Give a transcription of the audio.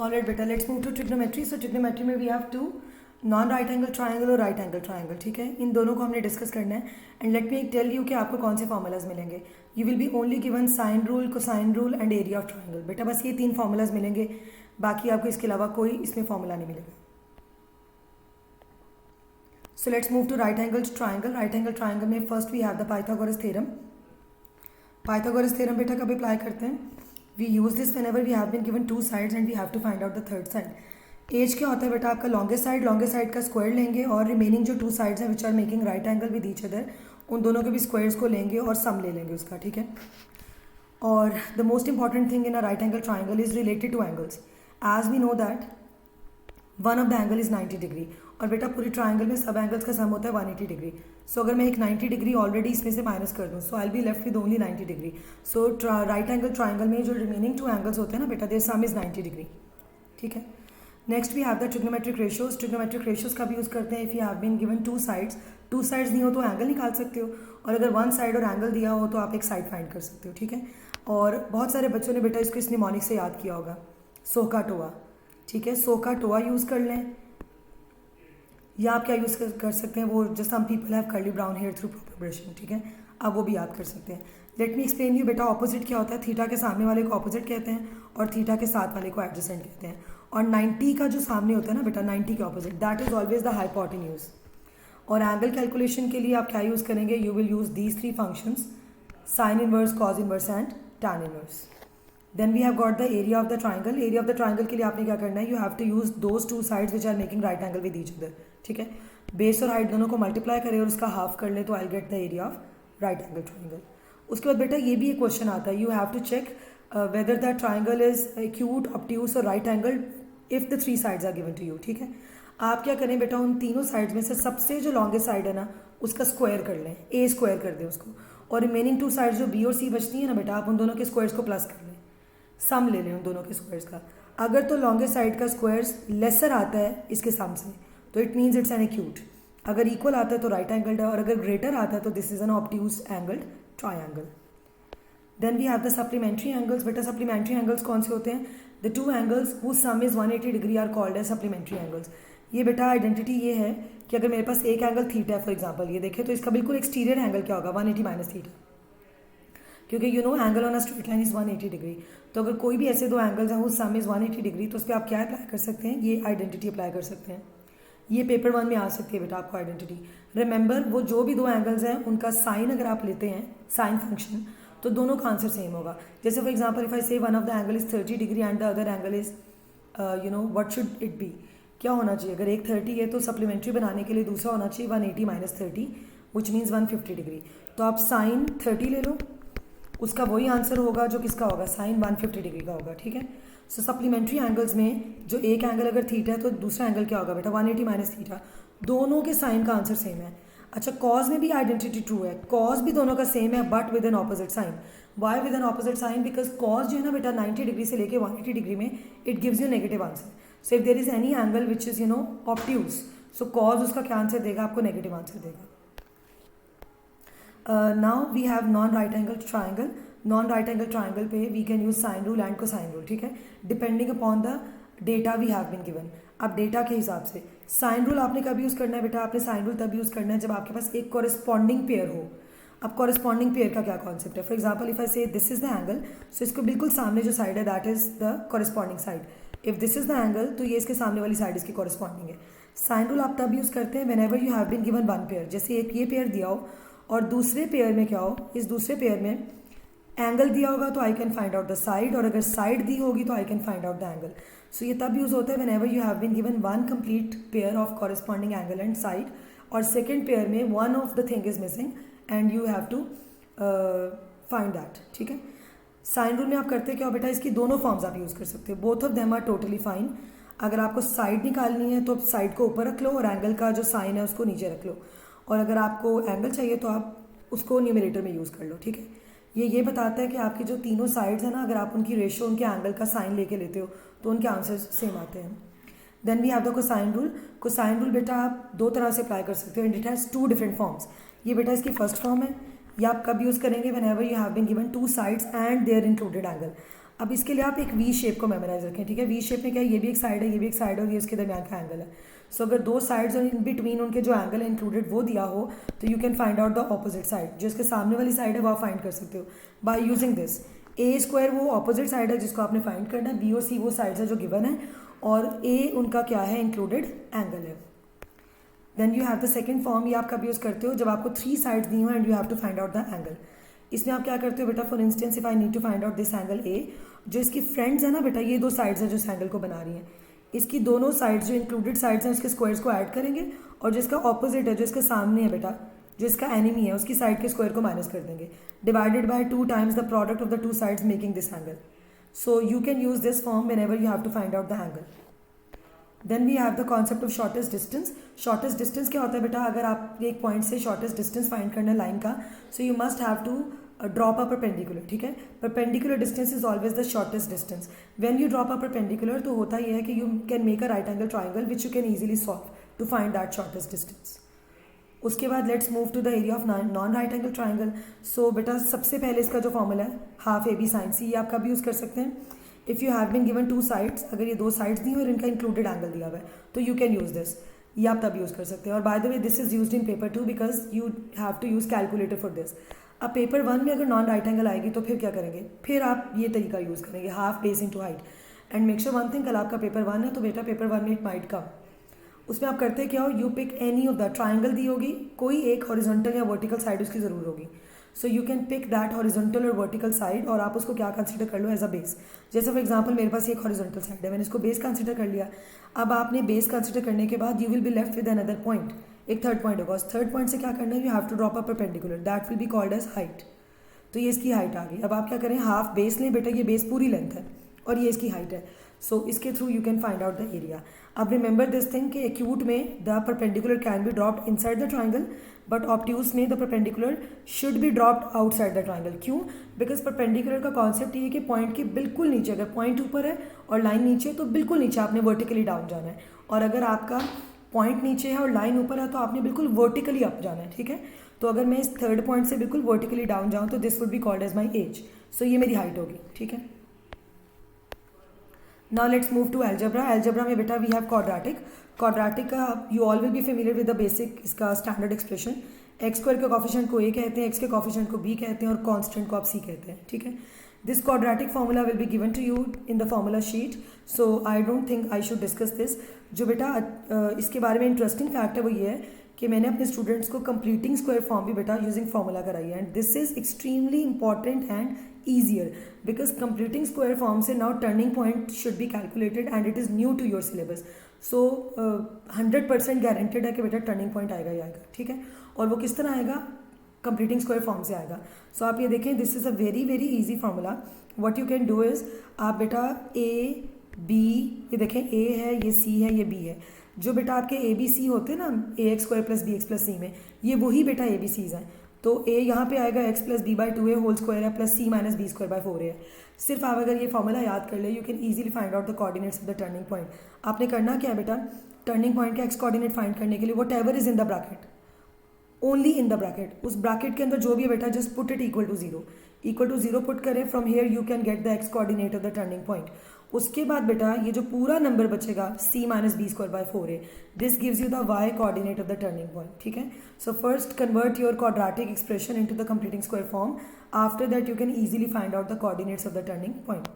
Alright बेटा, let's move to trigonometry. So trigonometry में we have two non right angle triangle और right angle triangle. ठीक है, इन दोनों को हमने डिस्कस करना है. And let me tell you कि आपको कौन से फार्मूलाज मिलेंगे. You will be only given sine rule, cosine rule and area of triangle. बेटा बस ये 3 फार्मूलाज मिलेंगे, बाकी आपको इसके अलावा कोई इसमें फार्मूला नहीं मिलेगा. So let's move to right angle triangle. Right angle triangle में first we have the Pythagoras theorem. Pythagoras theorem बेटा कब अप्लाई करते हैं? We use this whenever we have been given 2 sides and we have to find out the third side. H क्या होता है बेटा? आपका लॉन्गेस्ट साइड का स्क्वायर लेंगे और रिमेनिंग जो 2 साइड्स हैं which are making right angle with each other, उन दोनों के भी स्क्वायर्स को लेंगे और सम ले लेंगे उसका. ठीक है, और the most important thing in a right angle triangle is related to angles. As we know that one of the angle is 90 degree. और बेटा पूरी ट्राइंगल में सब एंगल्स का सम होता है 180 डिग्री. सो अगर मैं एक 90 डिग्री ऑलरेडी इसमें से माइनस कर दूँ, so I be left with only 90 degree. So right angle triangle में जो रिमेनिंग 2 एंगल्स होते हैं ना बेटा, देयर सम इज 90 डिग्री. ठीक है, next we have the trigonometric ratios. Trigonometric ratios का भी यूज़ करते हैं. If you have been given 2 sides नहीं हो तो एंगल निकाल सकते हो, और अगर 1 साइड और एंगल दिया हो तो आप एक साइड फाइंड कर सकते हो. ठीक है, और बहुत सारे बच्चों ने बेटा इसको इस निमोनिक से याद किया होगा, सोका टोआ. ठीक है, सोका टोआ यूज़ कर लें, या आप क्या यूज़ कर सकते हैं, वो just some people have curly brown hair through proper brushing. ठीक है, आप वो भी याद कर सकते हैं. लेट मी एक्सप्लेन यू बेटा ऑपोजिट क्या होता है. थीटा के सामने वाले को ऑपोजिट कहते हैं और थीटा के साथ वाले को एडजेसेंट कहते हैं. और 90 का जो सामने होता है ना बेटा, 90 के opposite, that is always the hypotenuse. और एंगल कैलकुलेशन के लिए आप क्या यूज़ करेंगे? You will use these 3 functions, sine inverse, cos inverse and tan inverse. Then we have got the area of the triangle. Area of the triangle के लिए आपने क्या करना है? You have to use those 2 sides which are making right angle with each other. ठीक है, base और height दोनों को मल्टीप्लाई करें और उसका हाफ कर लें तो I get the area of right angle triangle. उसके बाद बेटा ये भी एक क्वेश्चन आता है, you have to check whether the triangle is acute, obtuse और right angle if the 3 sides are given to you. ठीक है, आप क्या करें बेटा, उन तीनों साइड्स में से सबसे जो लॉन्गेस्ट साइड है ना उसका स्क्वायर कर लें, ए स्क्वायर कर दें उसको, और रिमेनिंग 2 साइड्स जो बी और सी बचती है ना बेटा, आप उन दोनों के स्क्वायर्स को प्लस कर लें, सम ले लें उन दोनों के स्क्वायर्स का. अगर तो लॉन्गेस्ट साइड का स्क्वायर्स लेसर आता है इसके सम से तो it means it's an acute. अगर इक्वल आता है तो राइट एंगल्ड है, और अगर ग्रेटर आता है तो this is an obtuse angled triangle. Then we have the supplementary angles. बेटा सप्लीमेंट्री एंगल्स कौन से होते हैं? The 2 angles whose sum is 180 degree are called as supplementary angles. ये बेटा आइडेंटिटी ये है कि अगर मेरे पास एक एंगल थीटा है फॉर एग्जांपल, ये देखें तो इसका बिल्कुल एक्सटीरियर एंगल क्या होगा? 180 माइनस थीटा, क्योंकि you know angle on a straight line is 180 degree. तो अगर कोई भी ऐसे 2 एंगल्स हैं हुज सम इज 180 डिग्री, तो उस पर आप क्या अप्लाई कर सकते हैं? ये आइडेंटिटी अप्लाई कर सकते हैं. ये पेपर 1 में आ सकती है बेटा आपको आइडेंटिटी. रिमेंबर वो जो भी 2 एंगल्स हैं उनका साइन अगर आप लेते हैं, साइन फंक्शन, तो दोनों का आंसर सेम होगा. जैसे फॉर एग्जांपल इफ आई से one of the angle is 30 degree and the other angle is you know what should it be? क्या होना चाहिए? अगर एक 30 है तो सप्लीमेंट्री बनाने के लिए दूसरा होना चाहिए 180 माइनस 30 विच मीन्स 150 डिग्री. तो आप साइन 30 ले लो, उसका वही आंसर होगा जो किसका होगा? साइन 150 डिग्री का होगा. ठीक है, सो सप्लीमेंट्री एंगल्स में जो एक एंगल अगर थीटा है तो दूसरा एंगल क्या होगा बेटा? 180 माइनस थीटा. दोनों के साइन का आंसर सेम है. अच्छा, कॉज में भी आइडेंटिटी ट्रू है, कॉज भी दोनों का सेम है but with an opposite sign. Why with an opposite sign? Because cos जो है ना बेटा 90 डिग्री से लेके 180 डिग्री में it gives you negative answer. So if there is any angle which is you know obtuse, so cos उसका क्या answer देगा? आपको नेगेटिव आंसर देगा. Now we have non right angle triangle. Non right angle triangle पे we can use sine rule and cosine rule. ठीक है, depending upon the data we have been given. अब data के हिसाब से साइन रूल आपने कब यूज़ करना है बेटा? आपने साइन रूल तब यूज़ करना है जब आपके पास एक कॉरेस्पॉन्डिंग पेयर हो. अब कॉरेस्पॉन्डिंग पेयर का क्या कॉन्सेप्ट है? फॉर एग्जाम्पल इफ आई से दिस इज द एंगल, सो इसको बिल्कुल सामने जो साइड है that is the corresponding side. If this is the angle तो ये इसके सामने वाली साइड इसकी कॉरेस्पॉन्डिंग है. साइन रूल आप तब यूज़ करते हैं whenever you have been given 1 pair. जैसे एक ये पेयर दिया हो और दूसरे पेयर में क्या हो, इस दूसरे पेयर में एंगल दिया होगा तो I can find out the side, और अगर साइड दी होगी तो I can find out the angle. So ये तब यूज़ होता है whenever you have been given 1 complete pair of corresponding angle and side, और सेकेंड पेयर में one of the thing is missing and you have to find that. ठीक है, sine rule में आप करते क्या हो बेटा? इसकी दोनों फॉर्म्स आप यूज़ कर सकते हो, both of them are totally fine. अगर आपको साइड निकालनी है तो साइड को ऊपर रख लो और एंगल का जो साइन है उसको नीचे रख लो, और अगर आपको एंगल चाहिए तो आप उसको न्यूमरेटर में यूज़ कर लो. ठीक है, ये बताता है कि आपकी जो तीनों साइड्स हैं ना, अगर आप उनकी रेशियो उनके एंगल का साइन लेके लेते हो तो उनके आंसर सेम आते हैं. Then we have the cosine rule. Cosine rule बेटा आप 2 तरह से अप्लाई कर सकते हो and it has 2 different forms. ये बेटा इसकी फर्स्ट फॉर्म है, ये आप कब यूज़ करेंगे? Whenever you have been given 2 sides and their included angle. अब इसके लिए आप एक वी शेप को मेमोराइज रखें, ठीक है। वी शेप में क्या है, ये भी एक साइड है, ये भी एक साइड है और ये उसके दरमियान का एंगल है। सो अगर दो साइड्स और इन बिटवीन उनके जो एंगल है इंक्लूडेड वो दिया हो तो you can find out the opposite side. जो इसके सामने वाली साइड है वो आप फाइंड कर सकते हो by using this. A square वो ऑपोजिट साइड है जिसको आपने फाइंड करना है, बी और सी वो साइड्स है जो गिवन है, और ए उनका क्या है, इंक्लूडेड एंगल है। Then you have the second form, ये आप कब यूज़ करते हो, जब आपको 3 साइड्स दी हो and you have to find out the angle. इसमें आप क्या करते हो बेटा, for instance if I need to find out this angle a, जो इसकी फ्रेंड्स है ना बेटा, ये 2 साइड्स हैं जो इस एंगल को बना रही हैं, इसकी दोनों साइड्स जो इंक्लूडेड साइड्स हैं उसके स्क्वायर्स को ऐड करेंगे, और जिसका ऑपोजिट है, जो इसके सामने है बेटा, जो इसका एनिमी है, उसकी साइड के स्क्वायर को माइनस कर देंगे, divided by 2 times the product of the 2 sides making this angle. So you can use this form whenever you have to find out the angle. Then we have the concept of shortest distance. Shortest distance क्या होता है बेटा, अगर आप एक point से shortest distance find करना है लाइन का, so you must have to drop a perpendicular, ठीक है। Perpendicular distance is always the shortest distance. When you drop a perpendicular तो होता यह है कि you can make a right angle triangle which you can easily solve to find that shortest distance. उसके बाद let's move to the area of non right angle triangle. So बेटा सबसे पहले इसका जो फॉर्मूला है half A B sine c, ये आप कब यूज़ कर सकते हैं, if you have been given 2 sides, अगर ये 2 साइड्स दी और इनका इंक्लूडेड एंगल दिया हुआ है तो यू कैन यूज़ दिस, ये आप तब यूज़ कर सकते हैं। और by the way this is used in paper 2 because you have to use calculator for this. अब पेपर 1 में अगर नॉन राइट एंगल आएगी तो फिर क्या करेंगे, फिर आप ये तरीका यूज़ करेंगे, half base into height. And make sure one thing, कल आपका पेपर 1 है तो बेटा पेपर 1 में इट माइट कम, उसमें आप करते क्या हो, you pick any of the triangle दी होगी, कोई एक हॉरिजॉन्टल या वर्टिकल साइड उसकी ज़रूर होगी। So you can pick that horizontal और वर्टिकल साइड और आप उसको क्या कंसिडर कर लो एज अ बेस। जैसे फॉर एग्जांपल मेरे पास एक हॉरिजॉन्टल साइड है, मैंने इसको बेस कंसिडर कर लिया। अब आपने बेस कंसिडर करने के बाद you will be left with another point, एक थर्ड पॉइंट होगा, उस थर्ड पॉइंट से क्या करना है, you have to drop a perpendicular, that will be called as height. तो ये इसकी हाइट आ गई। अब आप क्या करें, हाफ बेस लें बेटा, ये बेस पूरी लेंथ है और ये इसकी हाइट है। सो इसके through you can find out the area. अब रिमेंबर दिस थिंग कि एक्यूट में the perpendicular can be dropped inside the triangle, but obtuse में the perpendicular should be dropped outside the triangle. क्यों, because perpendicular का concept ये है कि point के बिल्कुल नीचे, अगर पॉइंट ऊपर है और लाइन नीचे है तो बिल्कुल नीचे आपने वर्टिकली डाउन जाना है, और अगर आपका पॉइंट नीचे है और लाइन ऊपर है तो आपने बिल्कुल वर्टिकली अप जाना है, ठीक है। तो अगर मैं इस थर्ड पॉइंट से बिल्कुल वर्टिकली डाउन जाऊँ तो this would be called as my H. सो ये मेरी हाइट होगी, ठीक है। Now let's move to algebra. Algebra में बेटा वी हैव क्वाड्रेटिक। क्वाड्रेटिक का you all will be familiar with the basic इसका स्टैंडर्ड एक्सप्रेशन। एक्स स्क्वायर के कॉफिशिएंट को ए कहते हैं, एक्स के कॉफिशिएंट को बी कहते हैं और कांस्टेंट को आप सी कहते हैं, ठीक है। This quadratic formula will be given to you in the formula sheet, so I don't think I should discuss this. जो बेटा इसके बारे में इंटरेस्टिंग फैक्ट है वो ये है कि मैंने अपने स्टूडेंट्स को कंप्लीटिंग स्क्वायर फॉर्म भी बेटा यूजिंग फॉर्मूला कराई है, and this is extremely important and easier because completing square form से now turning point should be calculated and it is new to your syllabus, so 100% guaranteed है कि बेटा turning point आएगा ही आएगा, ठीक है। और वो किस तरह आएगा, completing square form से आएगा। so आप ये देखें, this is a very very easy formula. what you can do is आप बेटा a b, ये देखें a है, ये c है, ये b है, जो बेटा आपके ए बी सी होते हैं ना, A X square plus B X plus C में, ये वही बेटा ए बी सीज हैं। तो ए यहाँ पे आएगा X plus B by 2 whole square है plus C minus B square by 4 है। सिर्फ आप अगर ये फॉर्मूला याद कर ले, you can easily find out the coordinates of the turning point. आपने करना क्या है बेटा, टर्निंग पॉइंट का एक्स कोऑर्डिनेट फाइंड करने के लिए whatever is in the bracket, only in the bracket, उस ब्रैकेट के अंदर जो भी है बेटा just put it equal to zero put करें। From here you can get the X coordinate of the turning point. उसके बाद बेटा ये जो पूरा नंबर बचेगा c minus B square by 4 है, this gives you the y coordinate of the turning point, ठीक है। So first convert your quadratic expression into the completing square form, after that you can easily find out the coordinates of the turning point.